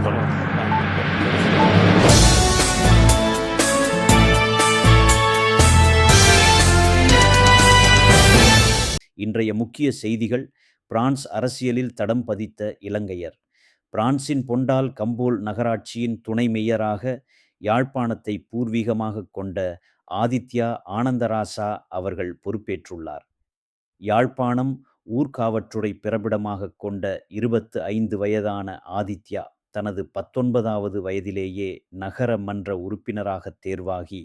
சொல்லுங்க. இன்றைய முக்கிய செய்திகள். பிரான்ஸ் அரசியலில் தடம் பதித்த இலங்கையர். பிரான்சின் பொண்டால் கம்போல் நகராட்சியின் துணை மேயராக யாழ்ப்பாணத்தை பூர்வீகமாகக் கொண்ட ஆதித்யா ஆனந்தராசா அவர்கள் பொறுப்பேற்றுள்ளார். யாழ்ப்பாணம் ஊர்காவற்றுறை பிறப்பிடமாகக் கொண்ட 25 வயதான ஆதித்யா தனது 19வது வயதிலேயே நகர மன்ற உறுப்பினராகத் தேர்வாகி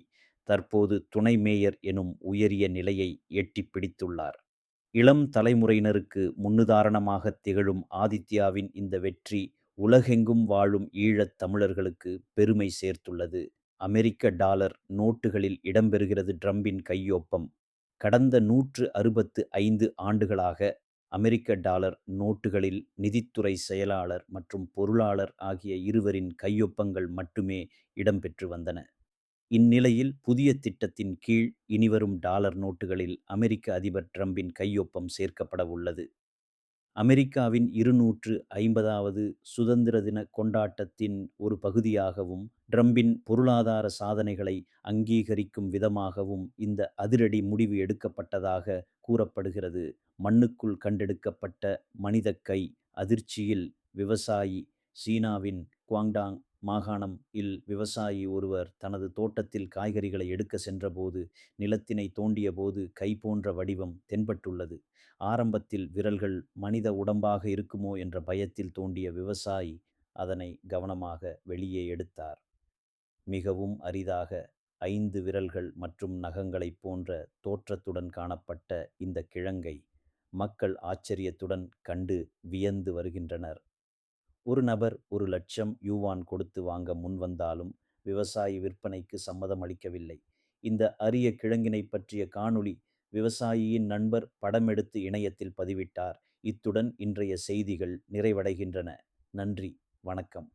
தற்போது துணை மேயர் எனும் உயரிய நிலையை எட்டிப் பிடித்துள்ளார். இளம் தலைமுறையினருக்கு முன்னுதாரணமாகத் திகழும் ஆதித்யாவின் இந்த வெற்றி உலகெங்கும் வாழும் ஈழத் தமிழர்களுக்கு பெருமை சேர்த்துள்ளது. அமெரிக்க டாலர் நோட்டுகளில் இடம்பெறுகிறது ட்ரம்பின் கையொப்பம். கடந்த 165 ஆண்டுகளாக அமெரிக்க டாலர் நோட்டுகளில் நிதித்துறை செயலாளர் மற்றும் பொருளாளர் ஆகிய இருவரின் கையொப்பங்கள் மட்டுமே இடம்பெற்று வந்தன. இந்நிலையில் புதிய திட்டத்தின் கீழ் இனிவரும் டாலர் நோட்டுகளில் அமெரிக்க அதிபர் ட்ரம்பின் கையொப்பம் சேர்க்கப்பட உள்ளது. அமெரிக்காவின் 250வது சுதந்திர தின கொண்டாட்டத்தின் ஒரு பகுதியாகவும் ட்ரம்பின் பொருளாதார சாதனைகளை அங்கீகரிக்கும் விதமாகவும் இந்த அதிரடி முடிவு எடுக்கப்பட்டதாக கூறப்படுகிறது. மண்ணுக்குள் கண்டெடுக்கப்பட்ட மனிதக் கை அதிர்ச்சியில் விவசாயி. சீனாவின் குவாங்டாங் மாகாணம் இல் விவசாயி ஒருவர் தனது தோட்டத்தில் காய்கறிகளை எடுக்க சென்றபோது நிலத்தினை தோண்டியபோது கை போன்ற வடிவம் தென்பட்டுள்ளது. ஆரம்பத்தில் விரல்கள் மனித உடம்பாக இருக்குமோ என்ற பயத்தில் தோண்டிய விவசாயி அதனை கவனமாக வெளியே எடுத்தார். மிகவும் அரிதாக 5 விரல்கள் மற்றும் நகங்களைப் போன்ற தோற்றத்துடன் காணப்பட்ட இந்த கிழங்கை மக்கள் ஆச்சரியத்துடன் கண்டு வியந்து வருகின்றனர். ஒரு நபர் 1,00,000 யுவான் கொடுத்து வாங்க முன்வந்தாலும் விவசாயி விற்பனைக்கு சம்மதம் அளிக்கவில்லை. இந்த அரிய கிழங்கினை பற்றிய காணொளி விவசாயியின் நண்பர் படமெடுத்து இணையத்தில் பதிவிட்டார். இத்துடன் இன்றைய செய்திகள் நிறைவடைகின்றன. நன்றி, வணக்கம்.